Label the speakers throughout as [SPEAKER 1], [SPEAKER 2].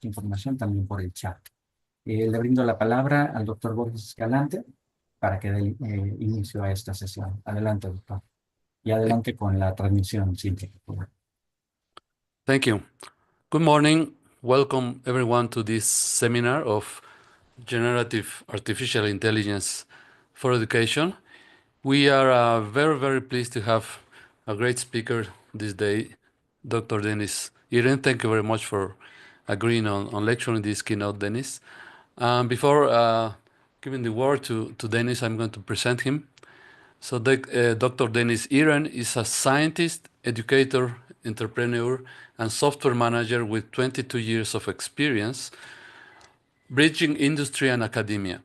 [SPEAKER 1] información también por el chat. Le brindo la palabra al doctor Borges Escalante para que dé inicio a esta sesión. Adelante, doctor. Y adelante con la transmisión simple.
[SPEAKER 2] Thank you. Good morning. Welcome everyone to this seminar of Generative Artificial Intelligence for Education. We are very pleased to have a great speaker this day, Dr. Deniz Iren. Thank you very much for agreeing on lecturing this keynote, Deniz. Before giving the word to Deniz, I'm going to present him. So Dr. Deniz Iren is a scientist, educator, entrepreneur, and software manager with 22 years of experience bridging industry and academia.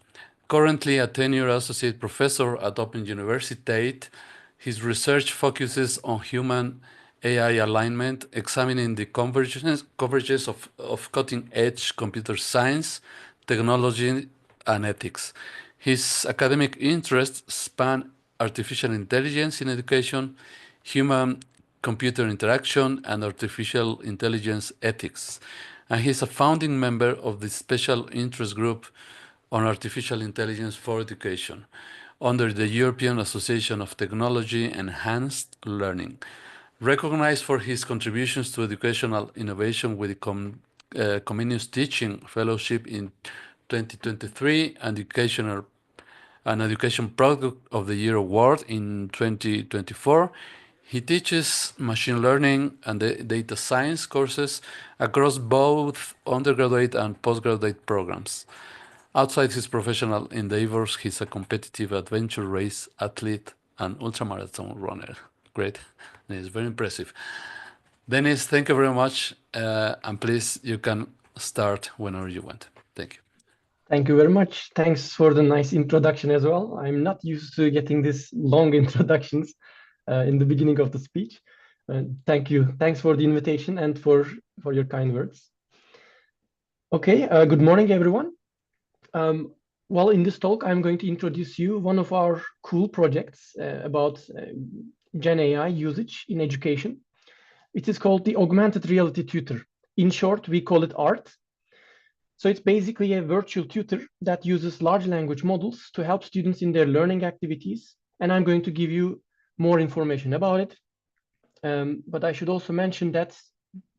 [SPEAKER 2] Currently a tenure associate professor at Open Universiteit, his research focuses on human AI alignment, examining the convergence of cutting-edge computer science, technology, and ethics. His academic interests span artificial intelligence in education, human-computer interaction, and artificial intelligence ethics. And he's a founding member of the Special Interest Group on Artificial Intelligence for Education under the European Association of Technology Enhanced Learning. Recognized for his contributions to educational innovation with the Comenius Teaching Fellowship in 2023 and an Education Product of the Year Award in 2024. He teaches machine learning and data science courses across both undergraduate and postgraduate programs. Outside his professional endeavors, he's a competitive adventure race athlete and ultramarathon runner. Great. It's very impressive. Deniz, thank you very much. And please, you can start whenever you want. Thank you.
[SPEAKER 3] Thank you very much. Thanks for the nice introduction as well. I'm not used to getting this long introductions in the beginning of the speech. Thank you. Thanks for the invitation and for your kind words. Okay, good morning, everyone. Well, in this talk, I'm going to introduce you one of our cool projects about Gen AI usage in education. It is called the Augmented Reality Tutor. In short, we call it ART. So it's basically a virtual tutor that uses large language models to help students in their learning activities. And I'm going to give you more information about it. But I should also mention that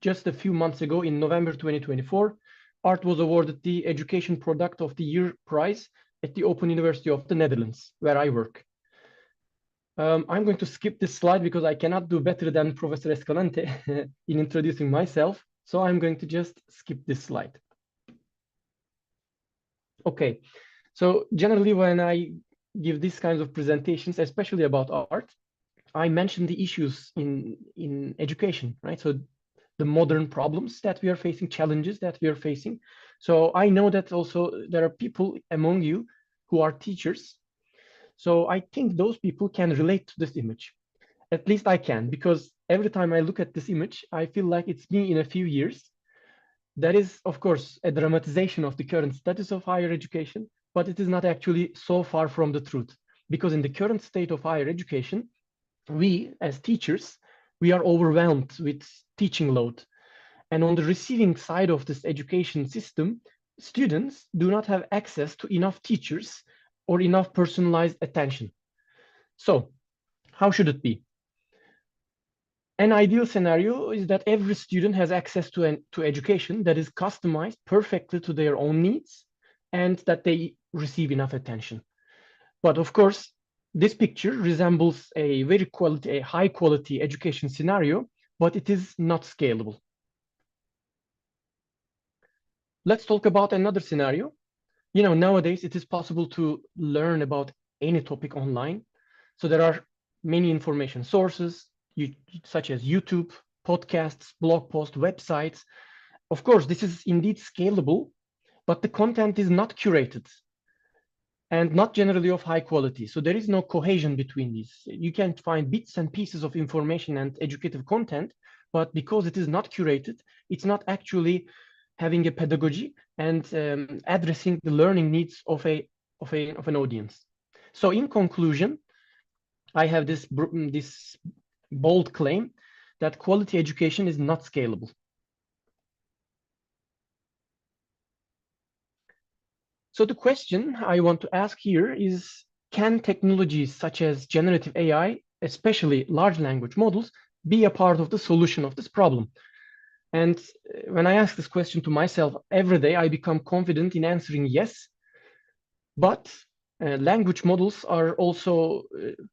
[SPEAKER 3] just a few months ago, in November 2024, ART was awarded the Education Product of the Year prize at the Open University of the Netherlands, where I work. I'm going to skip this slide because I cannot do better than Professor Escalante in introducing myself. So I'm going to just skip this slide. Okay, so generally when I give these kinds of presentations, especially about art, I mention the issues in education, right? So the modern problems that we are facing, challenges that we are facing. So I know that also there are people among you who are teachers. So I think those people can relate to this image. At least I can, because every time I look at this image, I feel like it's me in a few years. That is, of course, a dramatization of the current status of higher education, but it is not actually so far from the truth. Because in the current state of higher education, we, as teachers, we are overwhelmed with teaching load. And on the receiving side of this education system, students do not have access to enough teachers or enough personalized attention. So how should it be? An ideal scenario is that every student has access to education that is customized perfectly to their own needs and that they receive enough attention. But of course, this picture resembles a high quality education scenario, but it is not scalable. Let's talk about another scenario. You know, nowadays it is possible to learn about any topic online. So there are many information sources, such as YouTube, podcasts, blog posts, websites. Of course, this is indeed scalable, but the content is not curated and not generally of high quality. So there is no cohesion between these. You can find bits and pieces of information and educative content, but because it is not curated, it's not actually having a pedagogy and addressing the learning needs of an audience. So in conclusion, I have this bold claim that quality education is not scalable. So the question I want to ask here is, can technologies such as generative AI, especially large language models, be a part of the solution of this problem? And when I ask this question to myself every day, I become confident in answering yes. But language models are also,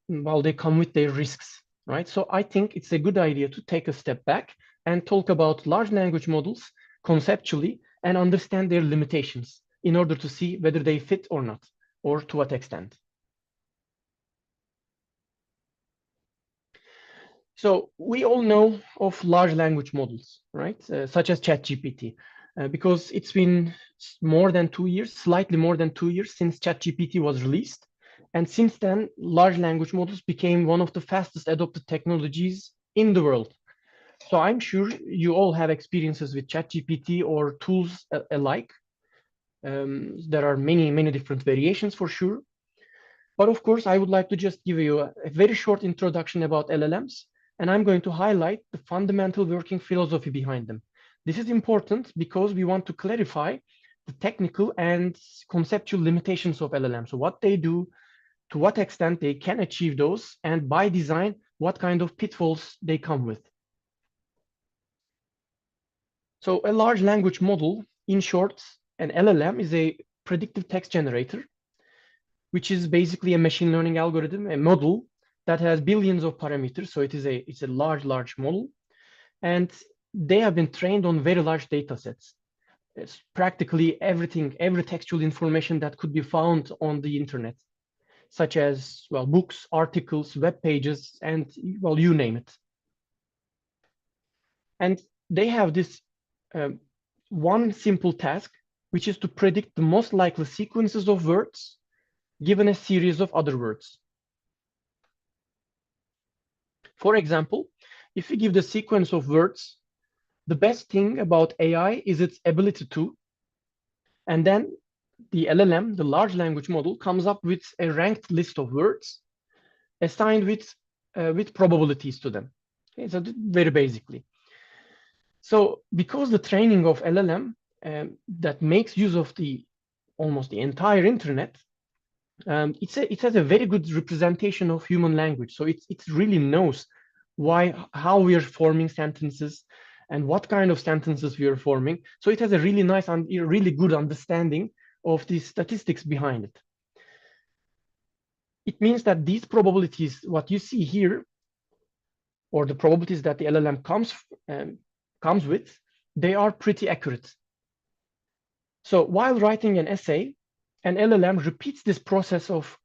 [SPEAKER 3] well, they come with their risks, right? So I think it's a good idea to take a step back and talk about large language models conceptually and understand their limitations in order to see whether they fit or not, or to what extent. So we all know of large language models, right? Such as ChatGPT, because it's been more than 2 years, slightly more than 2 years since ChatGPT was released. And since then, large language models became one of the fastest adopted technologies in the world. So I'm sure you all have experiences with ChatGPT or tools alike. There are many different variations for sure. But of course, I would like to just give you a very short introduction about LLMs, and I'm going to highlight the fundamental working philosophy behind them. This is important because we want to clarify the technical and conceptual limitations of LLMs. So what they do, to what extent they can achieve those, and by design, what kind of pitfalls they come with. So a large language model, in short, an LLM is a predictive text generator, which is basically a machine learning algorithm, a model that has billions of parameters. So it's a large model. And they have been trained on very large data sets. It's practically everything, every textual information that could be found on the internet, such as, well, books, articles, web pages, and, well, you name it. And they have this one simple task, which is to predict the most likely sequences of words given a series of other words. For example, if we give the sequence of words, the best thing about AI is its ability to, and then the LLM, the large language model, comes up with a ranked list of words assigned with probabilities to them. Okay, so very basically. So because the training of LLM that makes use of almost the entire internet, it has a very good representation of human language. So it really knows how we are forming sentences and what kind of sentences we are forming. So it has a really nice and really good understanding of the statistics behind it. It means that these probabilities, what you see here, or the probabilities that the LLM comes with, they are pretty accurate. So while writing an essay, an LLM repeats this process of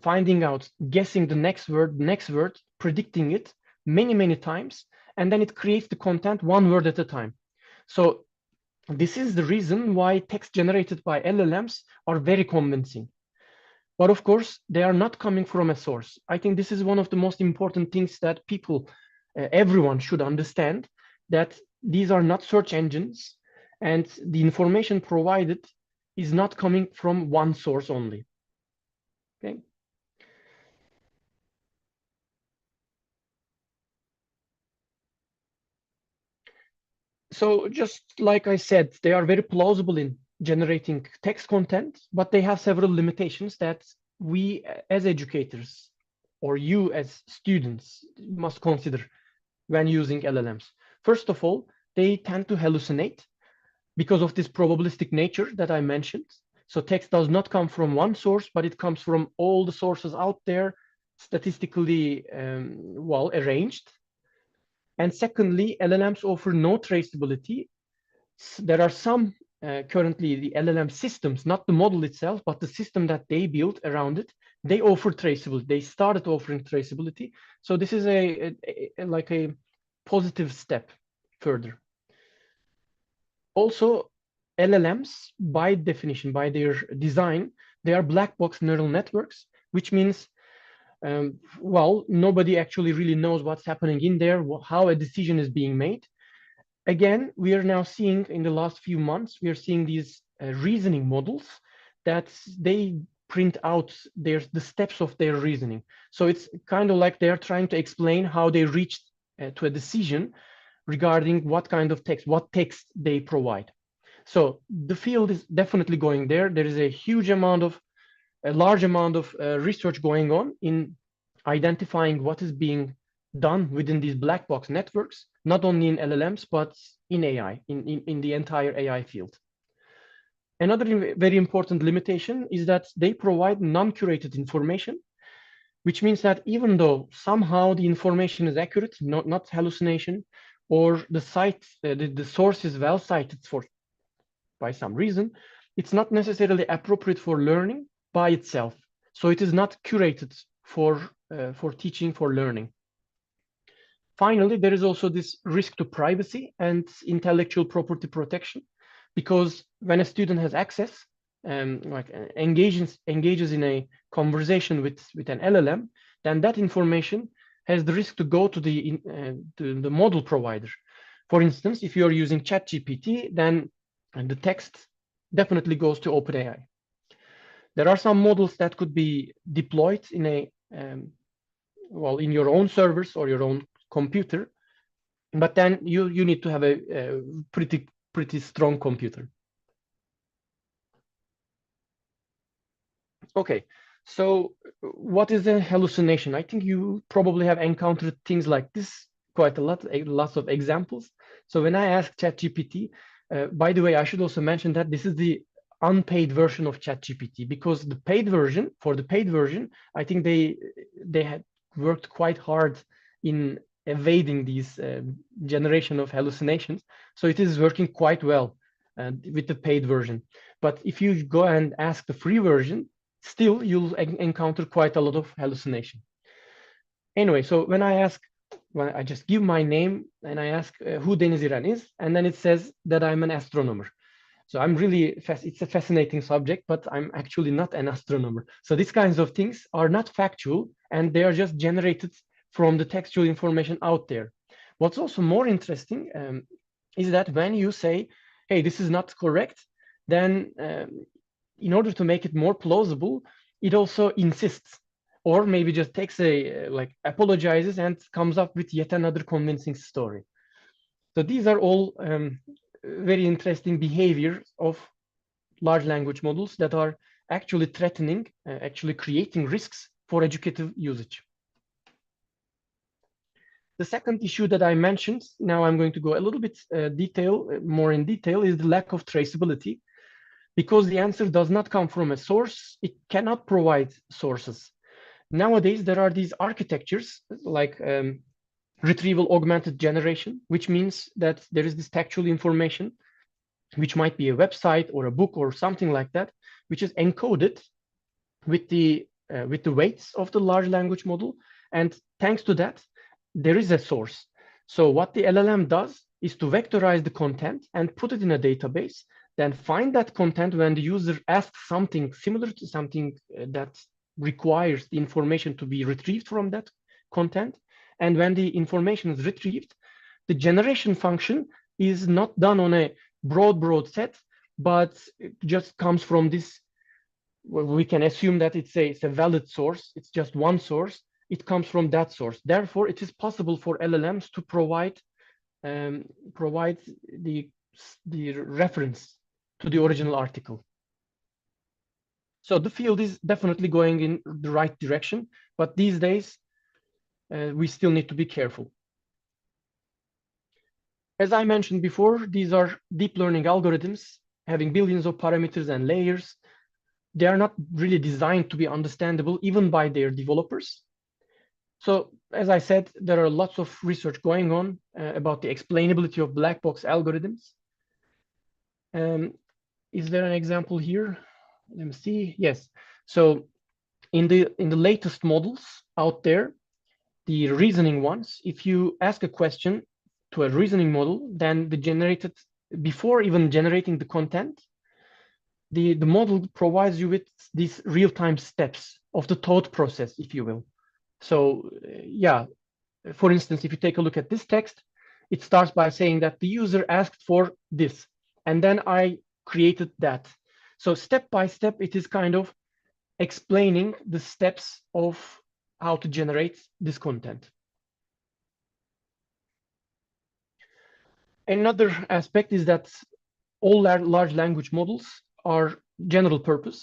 [SPEAKER 3] finding out, guessing the next word, predicting it many times, and then it creates the content one word at a time. So this is the reason why text generated by LLMs are very convincing. But of course, they are not coming from a source. I think this is one of the most important things that everyone should understand, that these are not search engines, and the information provided is not coming from one source only. Okay. So just like I said, they are very plausible in generating text content, but they have several limitations that we as educators, or you as students, must consider when using LLMs. First of all, they tend to hallucinate because of this probabilistic nature that I mentioned. So text does not come from one source, but it comes from all the sources out there, statistically well arranged. And secondly, LLMs offer no traceability. There are some currently the LLM systems, not the model itself, but the system that they built around it, they offer traceability. They started offering traceability. So this is like a positive step further. Also, LLMs, by definition, by their design, they are black box neural networks, which means, well, nobody actually really knows what's happening in there, how a decision is being made. Again, we are now seeing in the last few months, we are seeing these reasoning models that they print out the steps of their reasoning. So it's kind of like they're trying to explain how they reached to a decision regarding what kind of text, what text they provide. So the field is definitely going there. There is a large amount of research going on in identifying what is being done within these black box networks, not only in LLMs, but in AI, in the entire AI field. Another very important limitation is that they provide non-curated information, which means that even though somehow the information is accurate, not hallucination, or the source is well cited by some reason, it's not necessarily appropriate for learning by itself. So it is not curated for teaching, for learning. Finally, there is also this risk to privacy and intellectual property protection, because when a student has access, engages in a conversation with an LLM, then that information has the risk to go to the model provider. For instance, if you're using ChatGPT, then the text definitely goes to OpenAI. There are some models that could be deployed in in your own servers or your own computer, but then you need to have a pretty strong computer. Okay, so what is a hallucination? I think you probably have encountered things like this quite a lot, lots of examples. So when I ask ChatGPT, by the way, I should also mention that this is the unpaid version of ChatGPT, because the paid version, I think they had worked quite hard in evading these generation of hallucinations. So it is working quite well with the paid version. But if you go and ask the free version, still you'll encounter quite a lot of hallucination. Anyway, so when I just give my name and I ask who Deniz Iren is, and then it says that I'm an astronomer. So I'm really, it's a fascinating subject, but I'm actually not an astronomer. So these kinds of things are not factual, and they are just generated from the textual information out there. What's also more interesting is that when you say, hey, this is not correct, then in order to make it more plausible, it also insists, or maybe just takes apologizes and comes up with yet another convincing story. So these are all very interesting behaviors of large language models that are actually threatening, actually creating risks for educative usage. The second issue that I mentioned, now I'm going to go a little bit more in detail, is the lack of traceability. Because the answer does not come from a source, it cannot provide sources. Nowadays, there are these architectures like retrieval augmented generation, which means that there is this textual information, which might be a website or a book or something like that, which is encoded with the weights of the large language model. And thanks to that, there is a source. So what the LLM does is to vectorize the content and put it in a database, then find that content when the user asks something similar to something that requires the information to be retrieved from that content. And when the information is retrieved, the generation function is not done on a broad set, but it just comes from this. We can assume that it's a valid source. It's just one source. It comes from that source. Therefore, it is possible for LLMs to provide the reference to the original article. So the field is definitely going in the right direction, but these days we still need to be careful. As I mentioned before, these are deep learning algorithms having billions of parameters and layers. They are not really designed to be understandable even by their developers. So as I said, there are lots of research going on about the explainability of black box algorithms. Is there an example here? Let me see. Yes. So in the latest models out there, the reasoning ones, if you ask a question to a reasoning model, then before even generating the content, the model provides you with these real-time steps of the thought process, if you will. So yeah, for instance, if you take a look at this text, it starts by saying that the user asked for this, and then I created that. So step by step, it is kind of explaining the steps of how to generate this content. Another aspect is that all large language models are general purpose,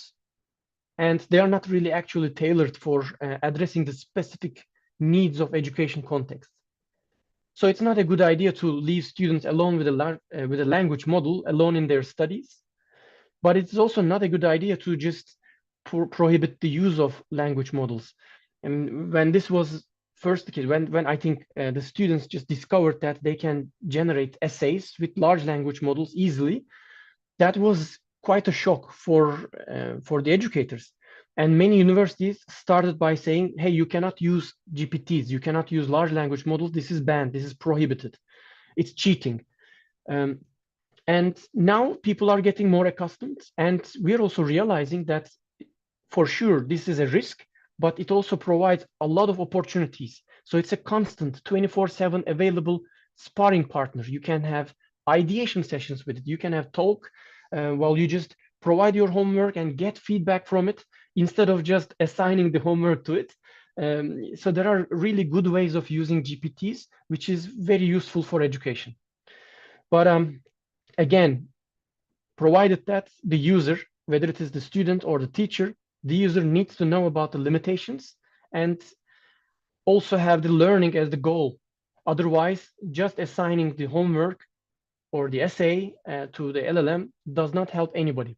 [SPEAKER 3] and they are not really actually tailored for addressing the specific needs of education context. So it's not a good idea to leave students alone with a language model alone in their studies, but it's also not a good idea to just prohibit the use of language models. And when this was first the case, when I think the students just discovered that they can generate essays with large language models easily, that was quite a shock for the educators. And many universities started by saying, hey, you cannot use GPTs, you cannot use large language models, this is banned, this is prohibited, it's cheating. And now people are getting more accustomed, and we're also realizing that for sure this is a risk, but it also provides a lot of opportunities. So it's a constant 24/7 available sparring partner. You can have ideation sessions with it, you can have talk while you just provide your homework and get feedback from it instead of just assigning the homework to it. So there are really good ways of using GPTs, which is very useful for education. But again, provided that the user, whether it is the student or the teacher, the user needs to know about the limitations and also have the learning as the goal. Otherwise, just assigning the homework or the essay to the LLM does not help anybody.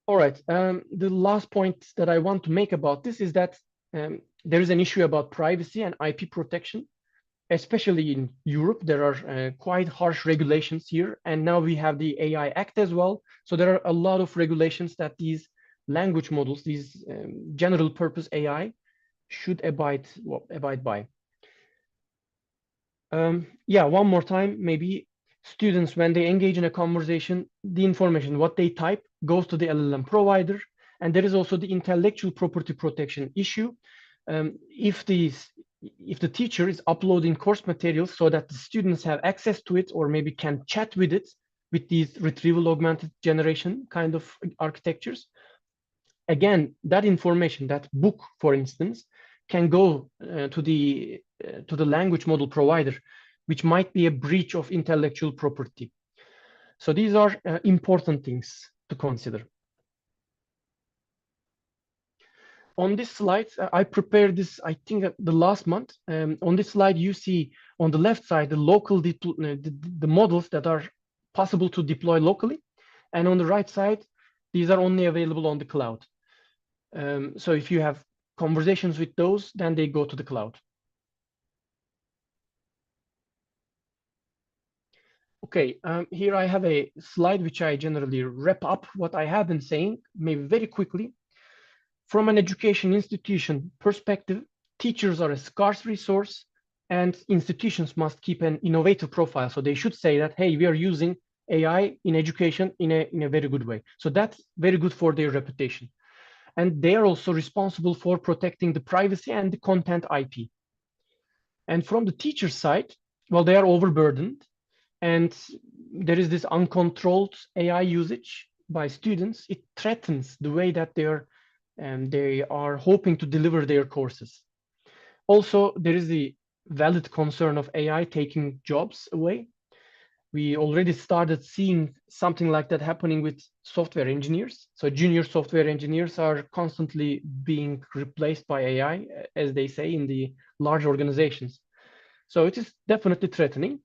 [SPEAKER 3] All right, the last point that I want to make about this is that there is an issue about privacy and IP protection, especially in Europe. There are quite harsh regulations here, and now we have the AI Act as well. So there are a lot of regulations that these language models, these general purpose AI, should abide by. Yeah, one more time, maybe students, when they engage in a conversation, the information, what they type, goes to the LLM provider. And there is also the intellectual property protection issue. If the teacher is uploading course materials so that the students have access to it, or maybe can chat with it with these retrieval augmented generation kind of architectures, again, that information, that book, for instance, can go to the language model provider, which might be a breach of intellectual property. So these are important things to consider. On this slide, I prepared this, I think, the last month. On this slide, you see on the left side, the local the models that are possible to deploy locally. And on the right side, these are only available on the cloud. So if you have conversations with those, then they go to the cloud. Okay, here I have a slide which I generally wrap up what I have been saying, maybe very quickly. From an education institution perspective, teachers are a scarce resource, and institutions must keep an innovative profile. So they should say that, hey, we are using AI in education in a very good way. So that's very good for their reputation. And they are also responsible for protecting the privacy and the content IP. And from the teacher side, well, they are overburdened, and there is this uncontrolled AI usage by students. It threatens the way that they are hoping to deliver their courses. Also, there is the valid concern of AI taking jobs away. We already started seeing something like that happening with software engineers. So junior software engineers are constantly being replaced by AI, as they say, in the large organizations. So it is definitely threatening.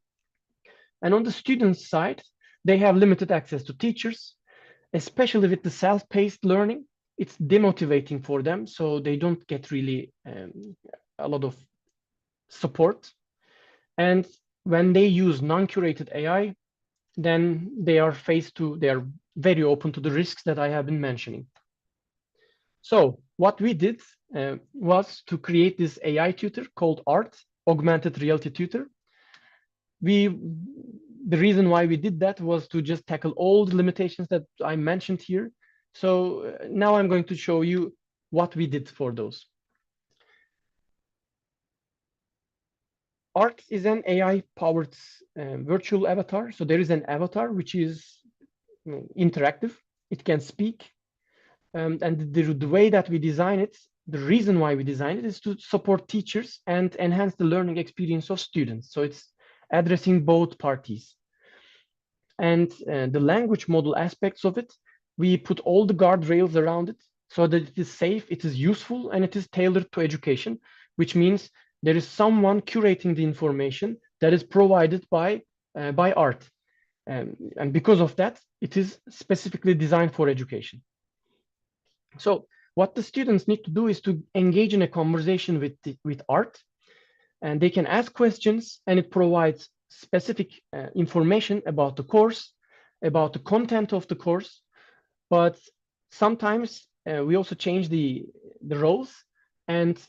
[SPEAKER 3] And on the student side, they have limited access to teachers, especially with the self-paced learning. It's demotivating for them, so they don't get really a lot of support. And when they use non-curated AI, then they are very open to the risks that I have been mentioning. So what we did was to create this AI tutor called ART, Augmented Reality Tutor. The reason why we did that was to just tackle all the limitations that I mentioned here. So now I'm going to show you what we did for those. ART is an AI-powered virtual avatar. So there is an avatar which is interactive. It can speak. And the way that we design it, the reason why we design it is to support teachers and enhance the learning experience of students. So it's addressing both parties. And the language model aspects of it, we put all the guardrails around it so that it is safe, it is useful, and it is tailored to education, which means there is someone curating the information that is provided by art. And because of that, it is specifically designed for education. So what the students need to do is to engage in a conversation with art, and they can ask questions, and it provides specific information about the course, about the content of the course. But sometimes we also change the roles, and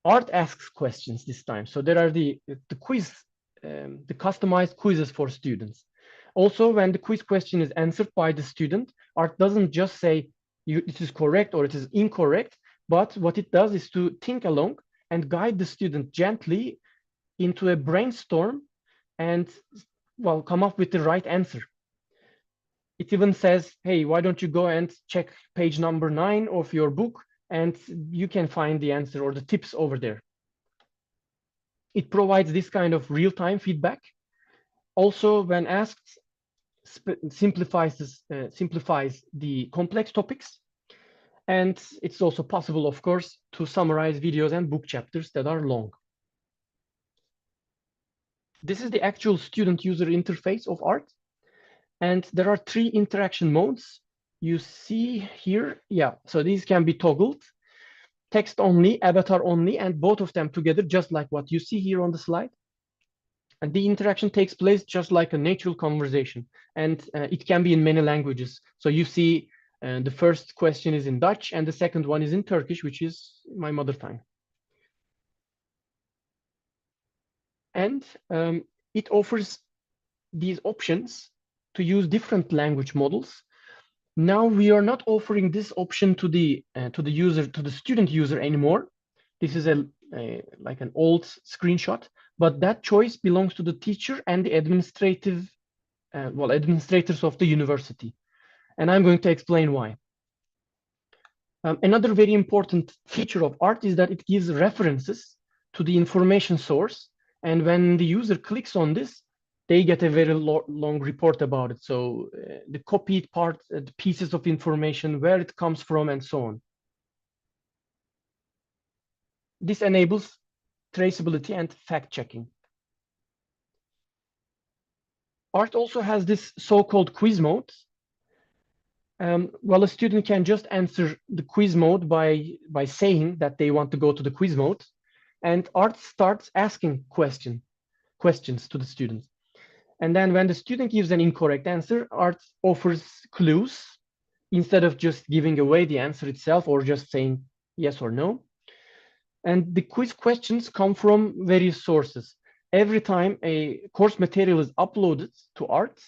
[SPEAKER 3] art asks questions this time. So there are the quiz, the customized quizzes for students. Also, when the quiz question is answered by the student, art doesn't just say it is correct or it is incorrect, but what it does is to think along and guide the student gently into a brainstorm and, well, come up with the right answer. It even says, hey, why don't you go and check page number 9 of your book, and you can find the answer or the tips over there. It provides this kind of real-time feedback. Also, when asked, simplifies the complex topics. And it's also possible, of course, to summarize videos and book chapters that are long. This is the actual student user interface of art. And there are 3 interaction modes. You see here, yeah, so these can be toggled. Text only, avatar only, and both of them together, just like what you see here on the slide. And the interaction takes place just like a natural conversation. And it can be in many languages. So you see the first question is in Dutch, and the second one is in Turkish, which is my mother tongue. And it offers these options to use different language models. Now we are not offering this option to the user, to the student user anymore. This is like an old screenshot, but that choice belongs to the teacher and the administrators of the university. And I'm going to explain why. Another very important feature of art is that it gives references to the information source. And when the user clicks on this, they get a very long report about it. So the copied part, the pieces of information, where it comes from, and so on. This enables traceability and fact-checking. Art also has this so-called quiz mode. Well, a student can just answer the quiz mode by saying that they want to go to the quiz mode, and art starts asking questions to the student. And then when the student gives an incorrect answer, art offers clues instead of just giving away the answer itself or just saying yes or no. And the quiz questions come from various sources. Every time a course material is uploaded to art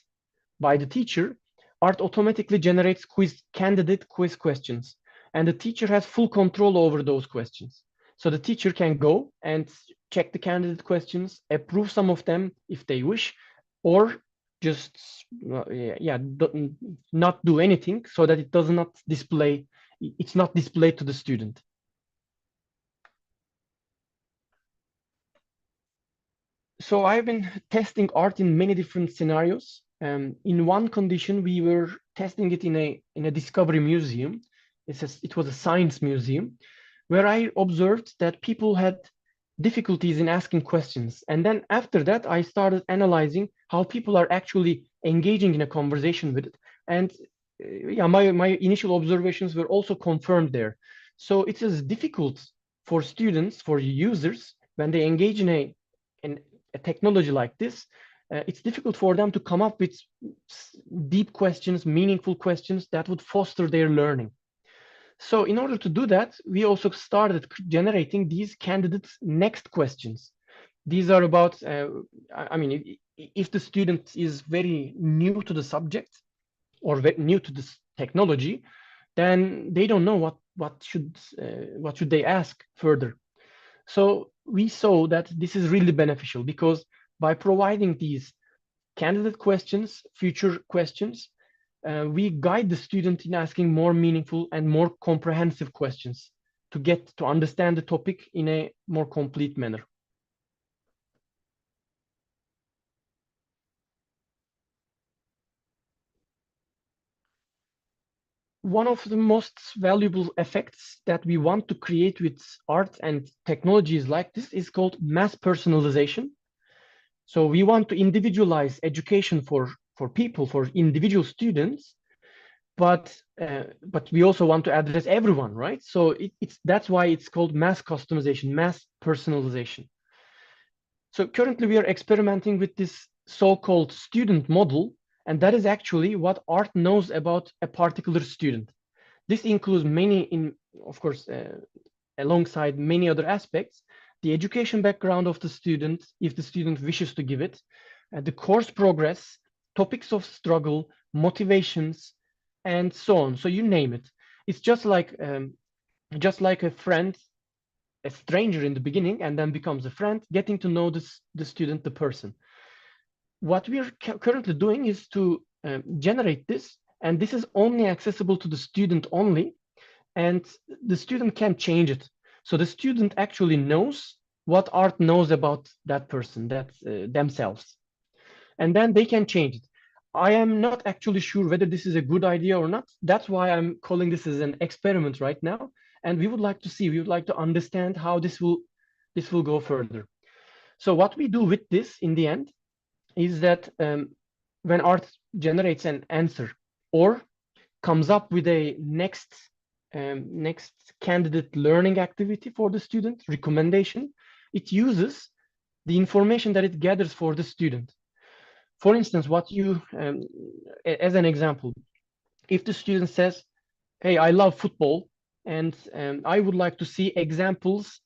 [SPEAKER 3] by the teacher, art automatically generates candidate quiz questions. And the teacher has full control over those questions. So the teacher can go and check the candidate questions, approve some of them if they wish, or just not do anything so that it does not display, it's not displayed to the student. So I've been testing art in many different scenarios. In one condition, we were testing it in a discovery museum. It was a science museum, where I observed that people had difficulties in asking questions. And then after that, I started analyzing how people are actually engaging in a conversation with it. And my initial observations were also confirmed there. So it is difficult for students, for users, when they engage in a technology like this, it's difficult for them to come up with deep questions, meaningful questions that would foster their learning. So in order to do that, we also started generating these candidates' next questions. These are about, I mean, if the student is very new to the subject or new to this technology, then they don't know what should they ask further. So we saw that this is really beneficial, because by providing these candidate questions, future questions, we guide the student in asking more meaningful and more comprehensive questions to get to understand the topic in a more complete manner. one of the most valuable effects that we want to create with art and technologies like this is called mass personalization. So we want to individualize education for people, for individual students, but we also want to address everyone, right? So that's why it's called mass customization, mass personalization. So currently we are experimenting with this so-called student model, and that is actually what art knows about a particular student. This includes many, of course, alongside many other aspects, the education background of the student, if the student wishes to give it, the course progress, topics of struggle, motivations, and so on. So you name it. It's just like a friend, a stranger in the beginning, and then becomes a friend, getting to know the student, the person. What we are currently doing is to generate this, and this is only accessible to the student only, and the student can change it. So the student actually knows what art knows about that person, themselves, and then they can change it. I am not actually sure whether this is a good idea or not. That's why I'm calling this as an experiment right now. And we would like to understand how this will go further. So what we do with this in the end is that when art generates an answer or comes up with a next candidate learning activity for the student, recommendation, it uses the information that it gathers for the student. For instance, as an example, if the student says, hey, I love football, and I would like to see examples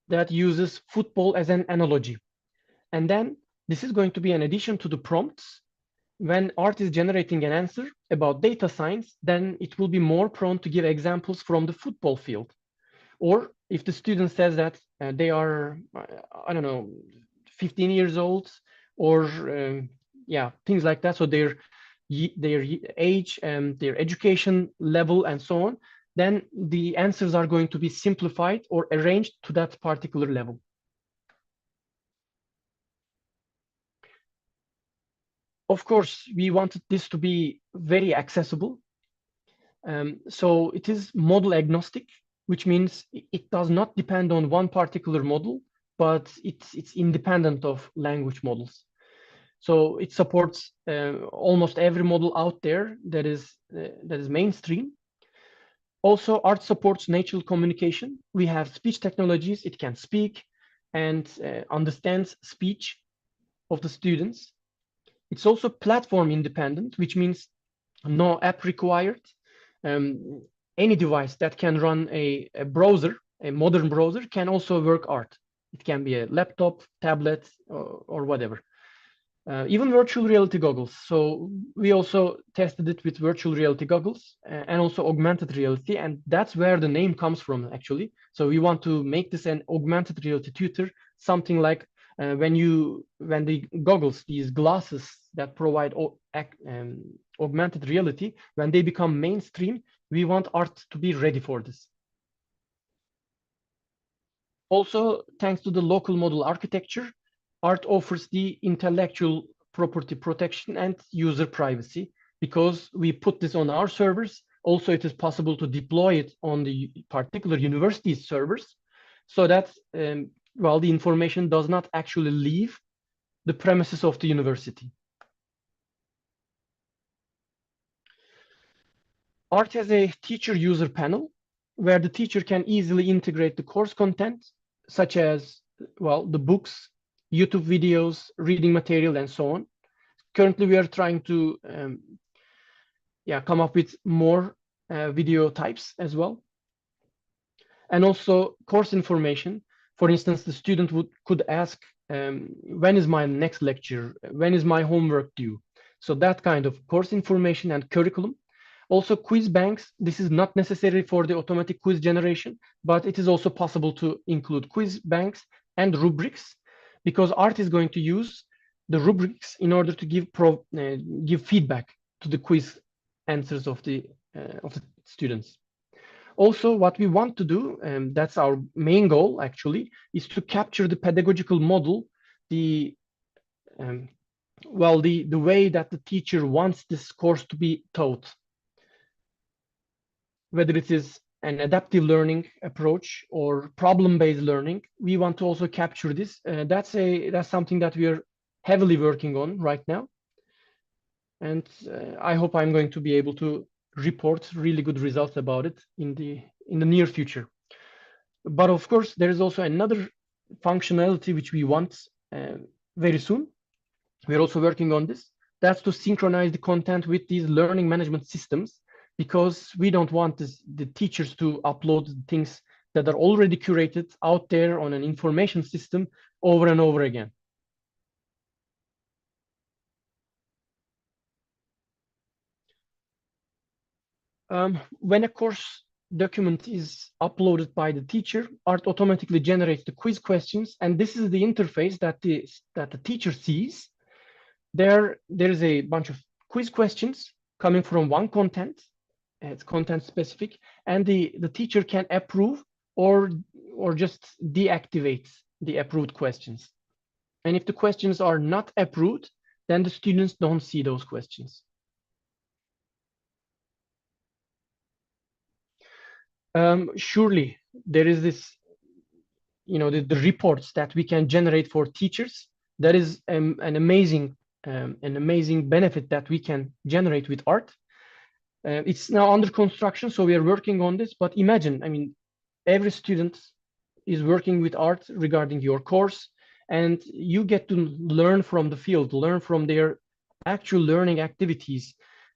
[SPEAKER 3] that uses football as an analogy. And then this is going to be an addition to the prompts. When art is generating an answer about data science, then it will be more prone to give examples from the football field. Or if the student says that they are, I don't know, 15 years old, or things like that. So their age and their education level and so on, then the answers are going to be simplified or arranged to that particular level. Of course, we wanted this to be very accessible. So it is model agnostic, which means it does not depend on one particular model, but it's independent of language models. So it supports almost every model out there that is mainstream. Also, art supports natural communication. We have speech technologies. It can speak and understands speech of the students. It's also platform independent, which means no app required. Any device that can run a browser, a modern browser, can also work art. It can be a laptop, tablet, or whatever. Even virtual reality goggles. So we also tested it with virtual reality goggles and also augmented reality, and that's where the name comes from, actually. So we want to make this an augmented reality tutor, something like when the goggles, these glasses that provide augmented reality, when they become mainstream, we want art to be ready for this. Also, thanks to the local model architecture, art offers the intellectual property protection and user privacy, because we put this on our servers. Also, it is possible to deploy it on the particular university's servers, so that the information does not actually leave the premises of the university. Art has a teacher user panel where the teacher can easily integrate the course content, such as, the books, YouTube videos, reading material, and so on. Currently, we are trying to come up with more video types as well. And also course information. For instance, the student could ask, when is my next lecture? When is my homework due? So that kind of course information and curriculum. Also quiz banks. This is not necessary for the automatic quiz generation, but it is also possible to include quiz banks and rubrics, because art is going to use the rubrics in order to give feedback to the quiz answers of the students. Also, what we want to do, that's our main goal actually, is to capture the pedagogical model, the way that the teacher wants this course to be taught. whether it is an adaptive learning approach or problem-based learning, we want to also capture this. That's something that we are heavily working on right now. And I hope I'm going to be able to report really good results about it in the near future. But of course, there is also another functionality which we want very soon. We're also working on this. That's to synchronize the content with these learning management systems, because we don't want the teachers to upload things that are already curated out there on an information system over and over again. When a course document is uploaded by the teacher, ART automatically generates the quiz questions, and this is the interface that the teacher sees. There is a bunch of quiz questions coming from one content. It's content specific, and the teacher can approve or just deactivate the approved questions. And if the questions are not approved, then the students don't see those questions. Surely there is this, the reports that we can generate for teachers. That is an amazing benefit that we can generate with ART. It's now under construction, so we are working on this. But imagine, I mean, every student is working with ART regarding your course, and you get to learn from the field, learn from their actual learning activities.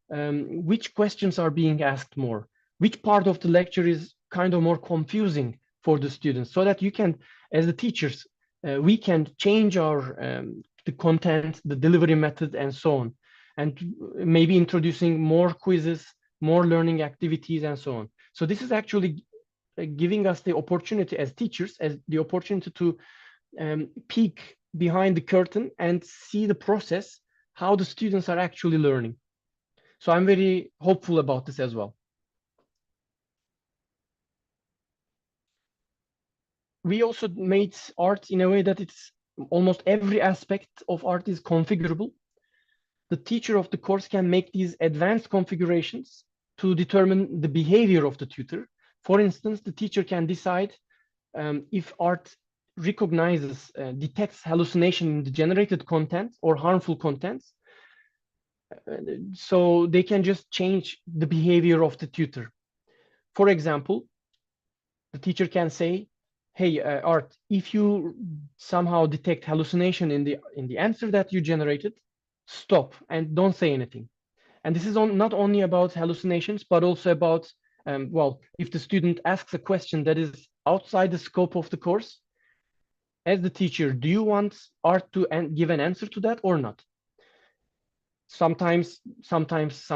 [SPEAKER 3] Which questions are being asked more? Which part of the lecture is kind of more confusing for the students, so that you can, as the teachers, we can change our the content, the delivery method, and so on, and maybe introducing more quizzes, more learning activities, and so on. So this is actually giving us the opportunity as teachers, as the opportunity to peek behind the curtain and see the process, how the students are actually learning. So I'm very hopeful about this as well. We also made ART in a way that it's almost every aspect of ART is configurable. The teacher of the course can make these advanced configurations to determine the behavior of the tutor. For instance, the teacher can decide if ART recognizes, detects hallucination in the generated content or harmful contents. So they can just change the behavior of the tutor. For example, the teacher can say, hey, ART, if you somehow detect hallucination in the answer that you generated, stop and don't say anything. And this is not only about hallucinations, but also about, well, if the student asks a question that is outside the scope of the course, as the teacher, do you want ART to give an answer to that or not? Sometimes some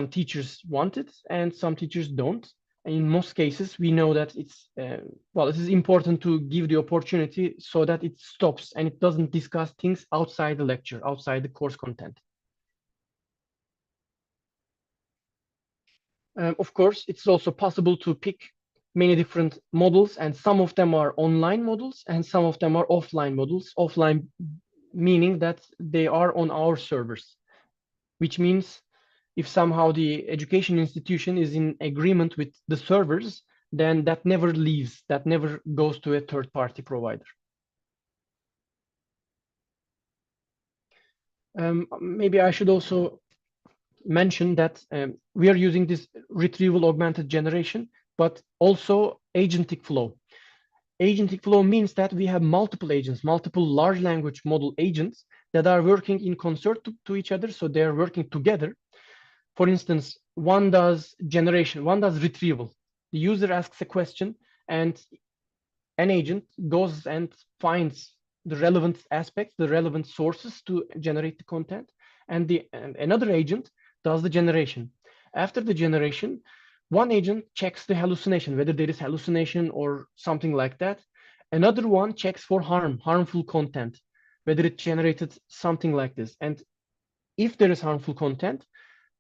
[SPEAKER 3] teachers want it and some teachers don't. In most cases, we know that it's, well, it is important to give the opportunity so that it stops and it doesn't discuss things outside the lecture, outside the course content. Of course, it's also possible to pick many different models, and some of them are online models and some of them are offline models. Offline meaning that they are on our servers, which means if somehow the education institution is in agreement with the servers, then that never leaves, that never goes to a third-party provider. Maybe I should also mention that we are using this retrieval augmented generation, but also agentic flow. Agentic flow means that we have multiple agents, multiple large language model agents that are working in concert to each other, so they're working together. For instance, one does generation, one does retrieval. The user asks a question and an agent goes and finds the relevant aspects, the relevant sources to generate the content, and another agent does the generation. After the generation, one agent checks the hallucination, whether there is hallucination or something like that. Another one checks for harmful content, whether it generated something like this. And if there is harmful content,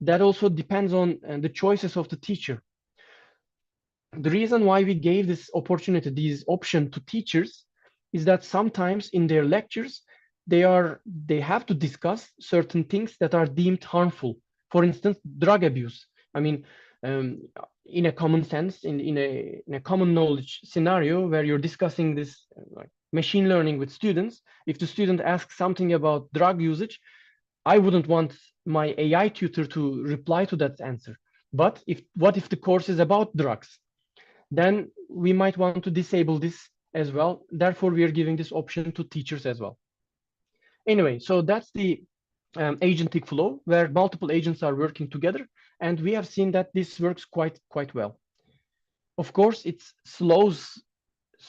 [SPEAKER 3] that also depends on the choices of the teacher. The reason why we gave this opportunity, this option to teachers, is that sometimes in their lectures, they have to discuss certain things that are deemed harmful. For instance, drug abuse. I mean, in a common sense, in a common knowledge scenario where you're discussing this like machine learning with students. If the student asks something about drug usage, I wouldn't want my AI tutor to reply to that answer. But what if the course is about drugs? Then we might want to disable this as well. Therefore, we are giving this option to teachers as well. Anyway, so that's the agentic flow where multiple agents are working together. And we have seen that this works quite well. Of course, it slows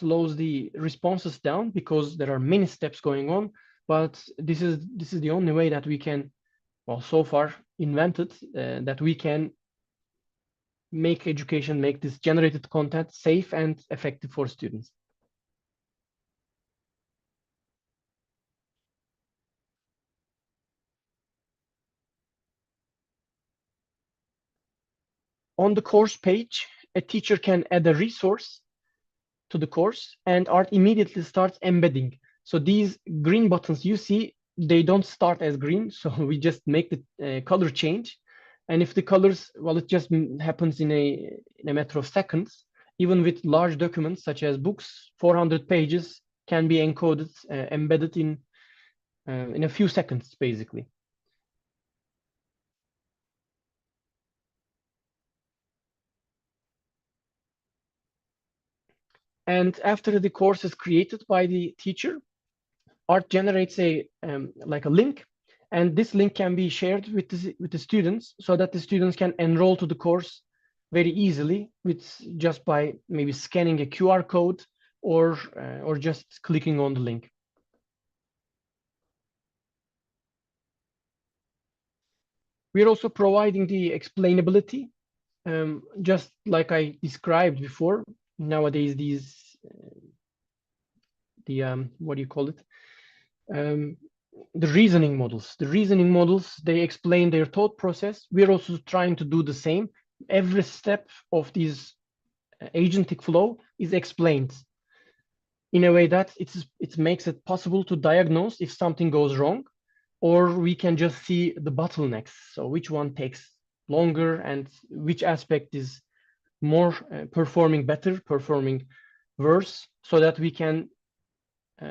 [SPEAKER 3] the responses down because there are many steps going on. But this is the only way that we can, well, so far invented that we can make education, make this generated content safe and effective for students. On the course page, a teacher can add a resource to the course and Art immediately starts embedding. So these green buttons you see, they don't start as green. So we just make the color change. And if the colors, well, it just happens in a matter of seconds. Even with large documents such as books, 400 pages can be encoded, embedded in a few seconds, basically. And after the course is created by the teacher, Art generates like a link, and this link can be shared with the students so that the students can enroll to the course very easily with just by maybe scanning a QR code or just clicking on the link. We are also providing the explainability, just like I described before. Nowadays, these what do you call it? The reasoning models. The reasoning models, they explain their thought process. We're also trying to do the same. Every step of this agentic flow is explained in a way that it makes it possible to diagnose if something goes wrong, or we can just see the bottlenecks. So which one takes longer and which aspect is more performing better, performing worse, so that we can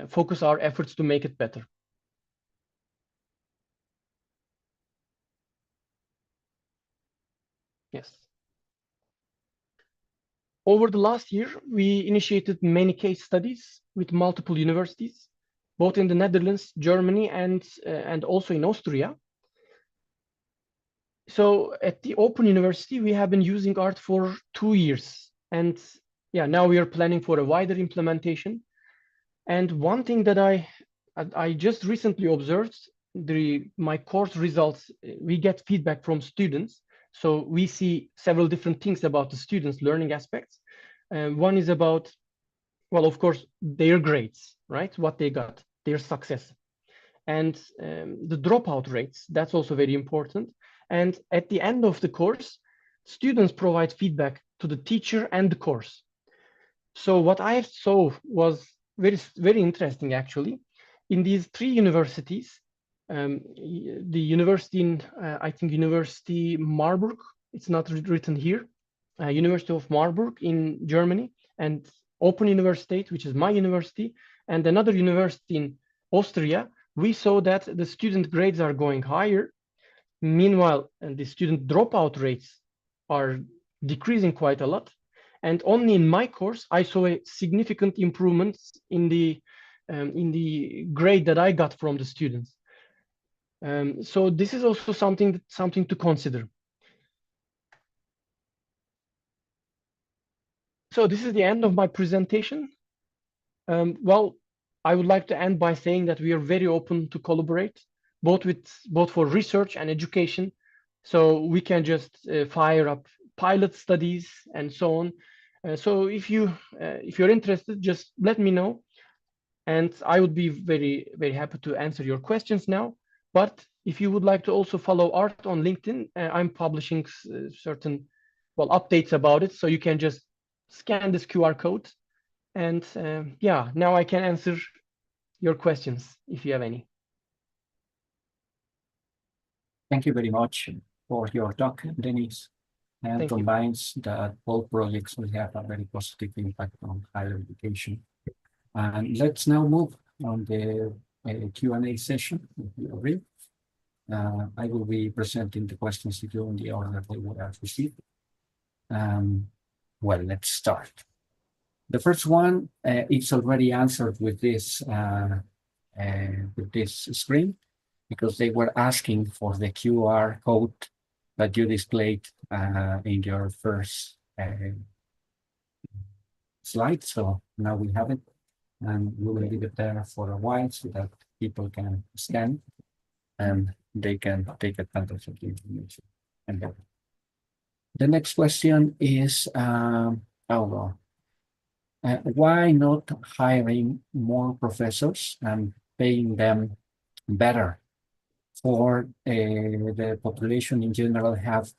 [SPEAKER 3] focus our efforts to make it better. Yes. Over the last year, we initiated many case studies with multiple universities, both in the Netherlands, Germany, and also in Austria. So at the Open University, we have been using Art for 2 years. And yeah, now we are planning for a wider implementation. And one thing that I just recently observed, my course results, we get feedback from students. So we see several different things about the students' learning aspects. One is about, well, of course, their grades, right? What they got, their success. And the dropout rates, that's also very important. And at the end of the course, students provide feedback to the teacher and the course. So what I saw was very interesting, actually. In these 3 universities, the university in, I think, University Marburg, it's not written here, University of Marburg in Germany, and Open Universiteit, which is my university, and another university in Austria, we saw that the student grades are going higher. Meanwhile, the student dropout rates are decreasing quite a lot. And only in my course, I saw a significant improvement in the grade that I got from the students. So this is also something to consider. So this is the end of my presentation. Well, I would like to end by saying that we are very open to collaborate, both for research and education. So we can just fire up pilot studies and so on. So if you're interested, just let me know, and I would be very happy to answer your questions now. But if you would like to also follow Art on LinkedIn, I'm publishing certain updates about it. So you can just scan this QR code, and yeah, now I can answer your questions if you have any.
[SPEAKER 1] Thank you very much for your talk, Deniz. and
[SPEAKER 3] Thank you.
[SPEAKER 1] combines that all projects will have a very positive impact on higher education. And let's now move on the Q&A session, if you agree. I will be presenting the questions to you in the order they were received. Well, let's start. The first one, it's already answered with this screen, because they were asking for the QR code that you displayed in your first slide. So now we have it, and we will leave it there for a while so that people can scan and they can take advantage of the information. And then the next question is, why not hiring more professors and paying them better for the population in general have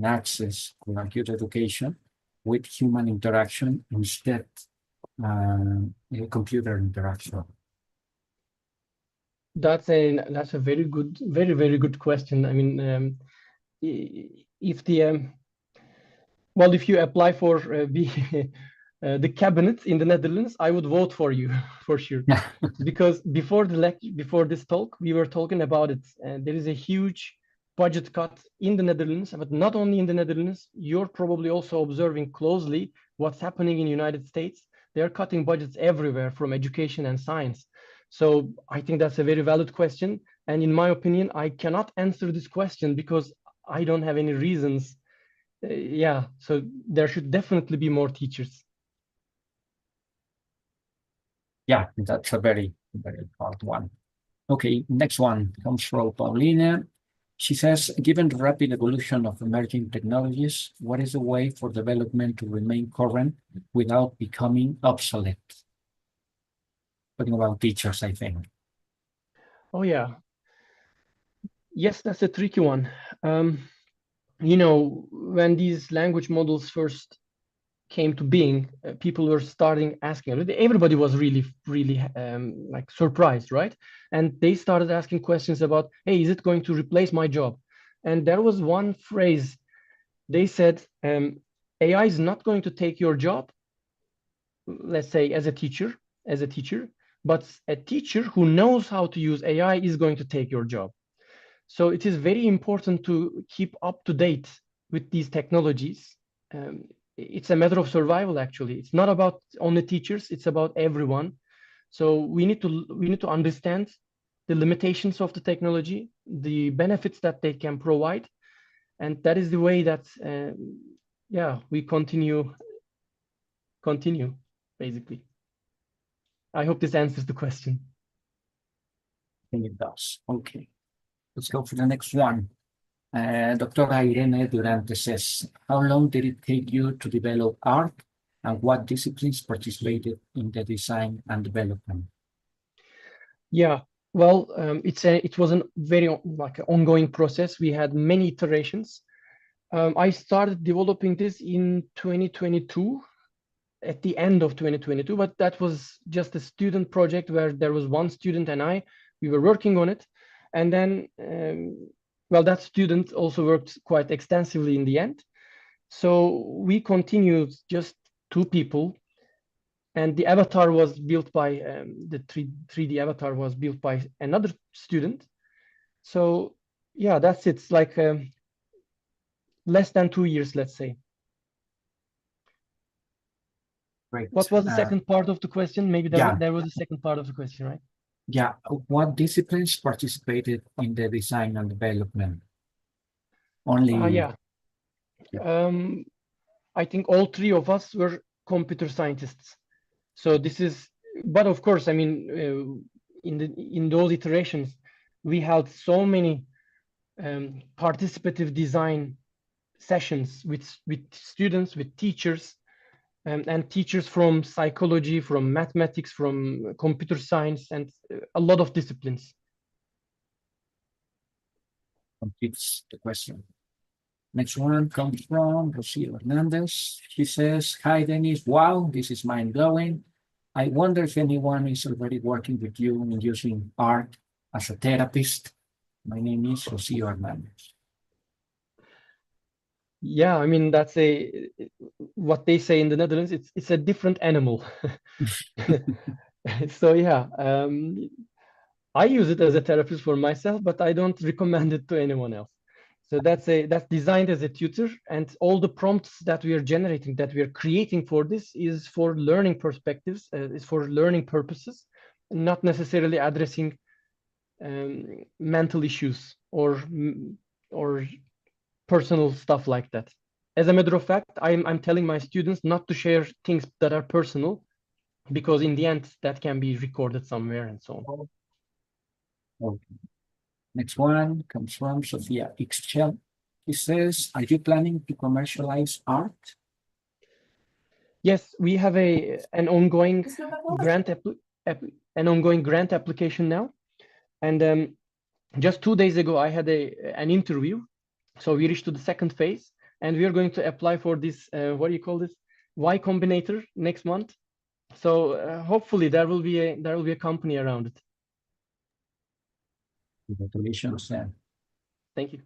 [SPEAKER 1] access to acute education with human interaction instead computer interaction?
[SPEAKER 3] That's a very good, very good question. I mean, if you apply for the cabinet in the Netherlands, I would vote for you for sure. Because before this talk, we were talking about it, and there is a huge budget cut in the Netherlands, but not only in the Netherlands. You're probably also observing closely what's happening in the United States. They're cutting budgets everywhere from education and science. So I think that's a very valid question. And in my opinion, I cannot answer this question because I don't have any reasons. So there should definitely be more teachers.
[SPEAKER 1] Yeah, that's a very, very hard one. Okay, next one comes from Paulina. She says, given the rapid evolution of emerging technologies, what is the way for development to remain current without becoming obsolete? Talking about teachers, I think.
[SPEAKER 3] Oh, yeah. Yes, that's a tricky one. When these language models first came to being, people were starting asking. Everybody was really like surprised, right? And they started asking questions about, hey, is it going to replace my job? And there was one phrase they said, AI is not going to take your job, let's say as a teacher, but a teacher who knows how to use AI is going to take your job. So it is very important to keep up to date with these technologies. It's a matter of survival, actually. It's not about only teachers, it's about everyone. So we need to understand the limitations of the technology, the benefits that they can provide. And that is the way that, we continue, basically. I hope this answers the question.
[SPEAKER 1] I think it does. Okay. Let's go for the next one. Dr. Irene Durante says, how long did it take you to develop art, and what disciplines participated in the design and development?
[SPEAKER 3] Yeah, well, it was a very ongoing process. We had many iterations. I started developing this in 2022, at the end of 2022, but that was just a student project where there was one student and we were working on it. And then, that student also worked quite extensively in the end. So we continued just 2 people, and the avatar was built by, the 3D avatar was built by another student. So yeah, that's it. It's like less than 2 years, let's say.
[SPEAKER 1] Great.
[SPEAKER 3] What was the second part of the question? Maybe there was a second part of the question, right?
[SPEAKER 1] Yeah, what disciplines participated in the design and development? Only.
[SPEAKER 3] I think all 3 of us were computer scientists. So this is, but of course, I mean, in those iterations, we held so many participative design sessions with students, with teachers, and teachers from psychology, from mathematics, from computer science, and a lot of disciplines.
[SPEAKER 1] Completes the question. Next one comes from Rocio Hernandez. She says, hi, Deniz. Wow, this is mind-blowing. I wonder if anyone is already working with you in using art as a therapist. My name is Rocio Hernandez.
[SPEAKER 3] Yeah, I mean, that's what they say in the Netherlands. It's a different animal. So yeah, I use it as a therapist for myself, but I don't recommend it to anyone else. So that's designed as a tutor, and all the prompts that we are generating, that we are creating for this, is for learning perspectives, is for learning purposes, not necessarily addressing mental issues or personal stuff like that. As a matter of fact, I'm telling my students not to share things that are personal, because in the end, that can be recorded somewhere and so on.
[SPEAKER 1] Okay. Next one comes from Sophia Ixchel. He says, are you planning to commercialize art?
[SPEAKER 3] Yes, we have an ongoing grant application now, and just 2 days ago I had an interview, so we reached to the second phase, and we are going to apply for this what do you call this, Y Combinator next month. So hopefully there will be a company around it.
[SPEAKER 1] Congratulations.
[SPEAKER 3] Thank you.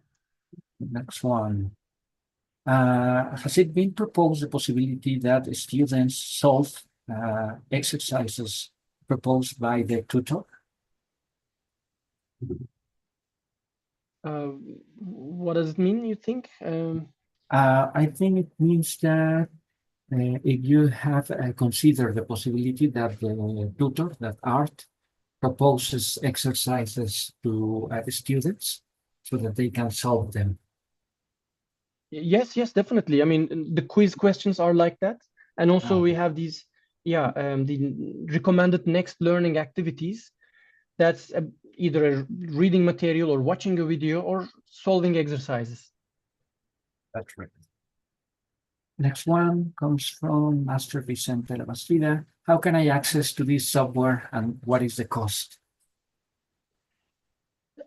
[SPEAKER 1] Next one. Has it been proposed the possibility that students solve exercises proposed by the tutor?
[SPEAKER 3] What does it mean, you think?
[SPEAKER 1] I think it means that if you have considered the possibility that the tutor, that art, proposes exercises to students so that they can solve them.
[SPEAKER 3] Yes, definitely. I mean, the quiz questions are like that. And also we have these, the recommended next learning activities. That's either a reading material or watching a video or solving exercises.
[SPEAKER 1] That's right. Next one comes from Master Vicente Labastida. How can I access to this software and what is the cost?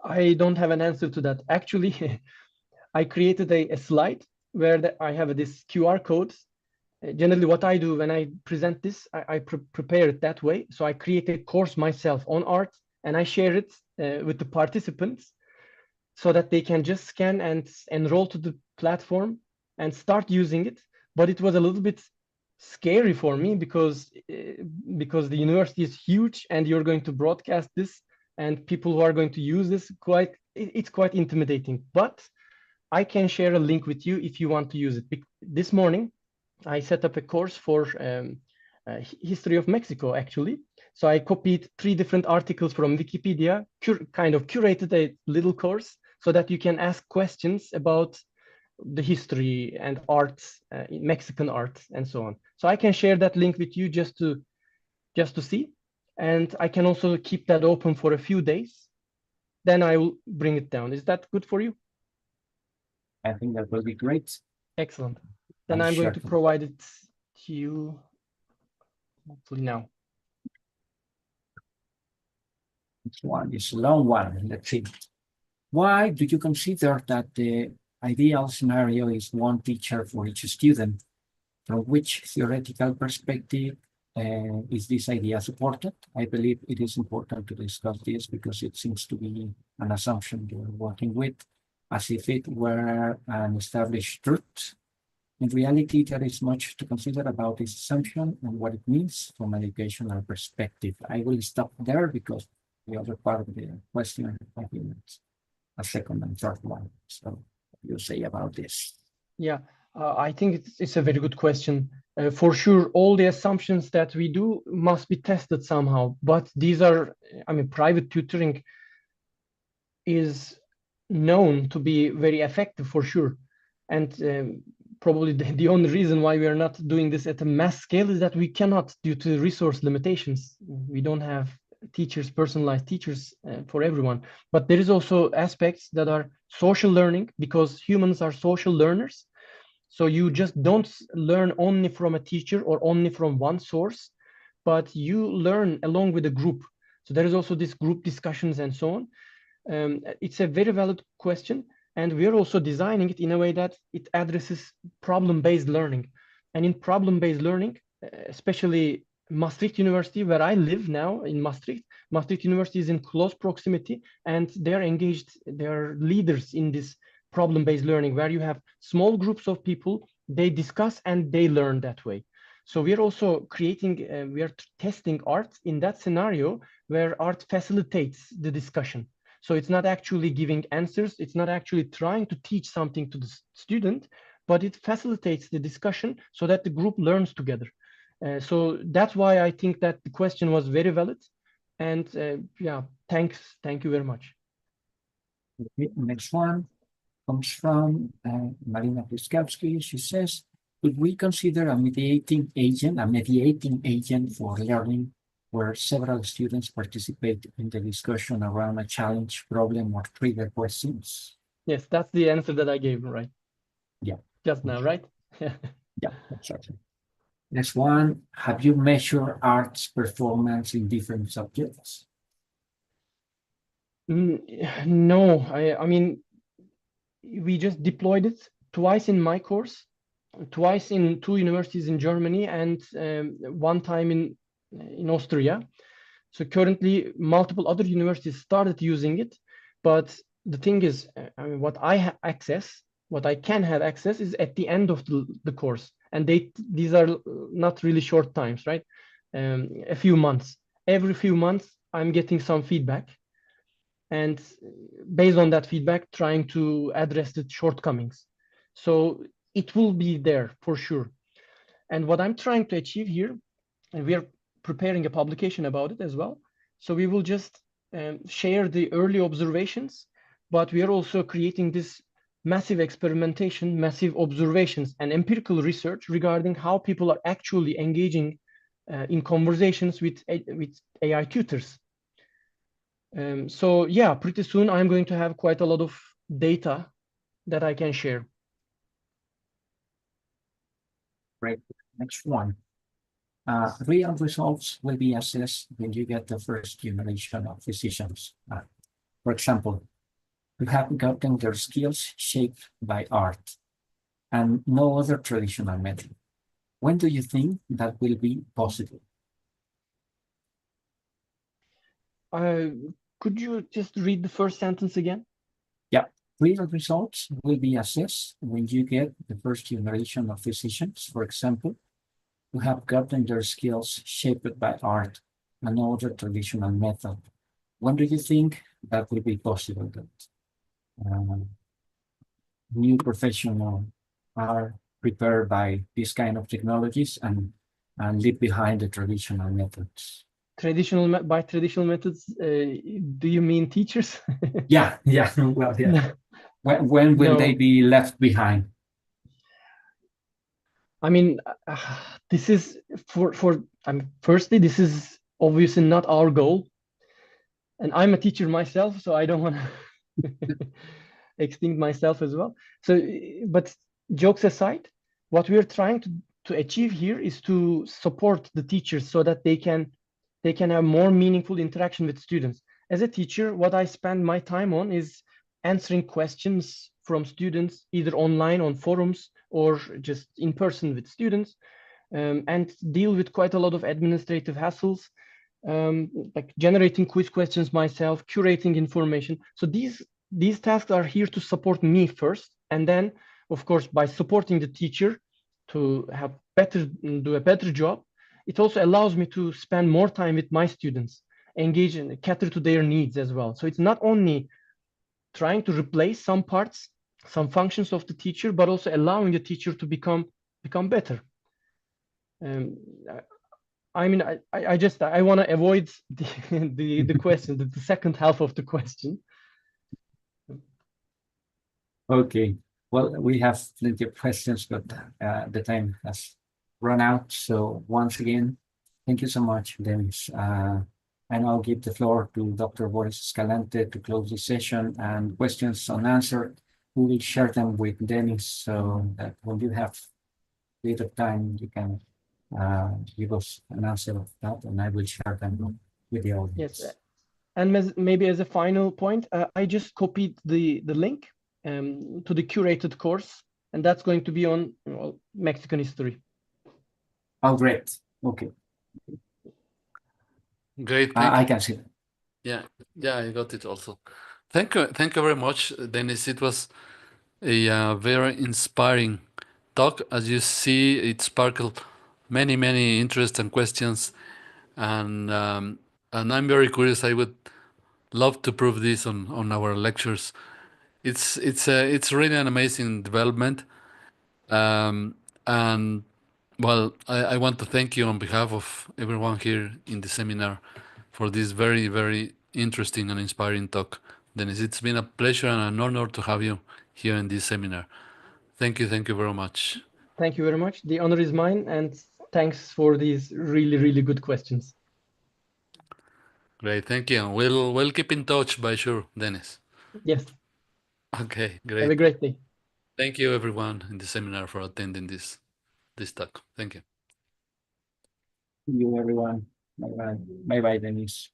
[SPEAKER 3] I don't have an answer to that. Actually, I created a slide where I have this QR code. Generally, what I do when I present this, I prepare it that way. So I create a course myself on art, and I share it with the participants so that they can just scan and enroll to the platform and start using it. But it was a little bit scary for me because the university is huge and you're going to broadcast this, and people who are going to use this, it's quite intimidating. But I can share a link with you if you want to use it. This morning, I set up a course for history of Mexico, actually. So I copied 3 different articles from Wikipedia, kind of curated a little course so that you can ask questions about the history and art, Mexican art, and so on. So I can share that link with you just to see. And I can also keep that open for a few days. Then I will bring it down. Is that good for you?
[SPEAKER 1] I think that will be great.
[SPEAKER 3] Excellent. Then I'm going to provide it to you hopefully now.
[SPEAKER 1] This one is a long one. Let's see. Why do you consider that the ideal scenario is one teacher for each student? From which theoretical perspective is this idea supported? I believe it is important to discuss this because it seems to be an assumption you're working with, as if it were an established truth. In reality, there is much to consider about this assumption and what it means from an educational perspective. I will stop there because the other part of the question, I think it's a second and third one. So what do you say about this?
[SPEAKER 3] Yeah, I think it's a very good question. For sure, all the assumptions that we do must be tested somehow, but these are, I mean, private tutoring is known to be very effective for sure. And probably the only reason why we are not doing this at a mass scale is that we cannot, due to resource limitations. We don't have teachers, personalized teachers for everyone. But there is also aspects that are social learning, because humans are social learners. So you just don't learn only from a teacher or only from one source, but you learn along with a group. So there is also this group discussions and so on. It's a very valid question. And we are also designing it in a way that it addresses problem-based learning. And in problem-based learning, especially Maastricht University, where I live now in Maastricht University is in close proximity, and they're engaged, they're leaders in this problem-based learning, where you have small groups of people, they discuss and they learn that way. So we are also creating, we are testing art in that scenario where art facilitates the discussion. So it's not actually giving answers, it's not actually trying to teach something to the student, but it facilitates the discussion so that the group learns together. So that's why I think that the question was very valid. And yeah, thank you very much.
[SPEAKER 1] Okay, next one comes from Marina Piskowski. She says, could we consider a mediating agent for learning where several students participate in the discussion around a challenge, problem, or trigger questions?
[SPEAKER 3] Yes, that's the answer that I gave, right?
[SPEAKER 1] Yeah.
[SPEAKER 3] Just now, right?
[SPEAKER 1] Yeah, exactly. Next one, have you measured art's performance in different subjects?
[SPEAKER 3] No, I mean, we just deployed it twice in my course, twice in 2 universities in Germany, and one time in Austria. So currently, multiple other universities started using it, but the thing is, I mean, what I can have access is at the end of the course, and these are not really short times, right? A few months. Every few months, I'm getting some feedback, and based on that feedback, trying to address the shortcomings. So it will be there for sure. And what I'm trying to achieve here, and we are preparing a publication about it as well. So we will just share the early observations, but we are also creating this massive experimentation, massive observations, and empirical research regarding how people are actually engaging in conversations with AI tutors. So yeah, pretty soon I'm going to have quite a lot of data that I can share.
[SPEAKER 1] Great. Next one. Real results will be assessed when you get the first generation of physicians. For example, who have gotten their skills shaped by art and no other traditional method. When do you think that will be possible?
[SPEAKER 3] Could you just read the first sentence again?
[SPEAKER 1] Yeah, real results will be assessed when you get the first generation of physicians, for example, who have gotten their skills shaped by art and no other traditional method. When do you think that will be possible that new professionals are prepared by this kind of technologies and leave behind the traditional methods?
[SPEAKER 3] By traditional methods, do you mean teachers?
[SPEAKER 1] Yeah. Well, yeah. When will they be left behind?
[SPEAKER 3] I mean, this is firstly, this is obviously not our goal. And I'm a teacher myself, so I don't want to extinct myself as well. So, but jokes aside, what we're trying to achieve here is to support the teachers so that they can have more meaningful interaction with students. As a teacher, what I spend my time on is answering questions from students, either online on forums or just in person with students, and deal with quite a lot of administrative hassles, like generating quiz questions myself, curating information. So these tasks are here to support me first, and then, of course, by supporting the teacher to do a better job, it also allows me to spend more time with my students, engage and cater to their needs as well. So it's not only trying to replace some parts, some functions of the teacher, but also allowing the teacher to become better. I mean, I want to avoid the question, the second half of the question.
[SPEAKER 1] Okay. Well, we have plenty of questions, but the time has run out. So once again, thank you so much, Deniz. And I'll give the floor to Dr. Boris Escalante to close the session, and questions unanswered, we will share them with Deniz so that when you have a bit of time, you can give us an answer of that, and I will share them with the audience.
[SPEAKER 3] Yes, and maybe as a final point, I just copied the link to the curated course, and that's going to be on Mexican history.
[SPEAKER 1] Oh, great. Okay.
[SPEAKER 2] Great.
[SPEAKER 1] I can see it.
[SPEAKER 2] Yeah, I got it also. Thank you very much, Deniz. It was a very inspiring talk. As you see, it sparkled many interests and questions, and I'm very curious. I would love to prove this on our lectures. It's really an amazing development, and well, I want to thank you on behalf of everyone here in the seminar for this very interesting and inspiring talk. Deniz, it's been a pleasure and an honor to have you here in this seminar. Thank you very much.
[SPEAKER 3] Thank you very much. The honor is mine, and thanks for these really good questions.
[SPEAKER 2] Great, thank you. We'll keep in touch by sure, Deniz.
[SPEAKER 3] Yes.
[SPEAKER 2] Okay, great.
[SPEAKER 3] Have a great day.
[SPEAKER 2] Thank you everyone in the seminar for attending this talk. Thank you.
[SPEAKER 1] See you, everyone. Bye bye. Bye bye, Denise.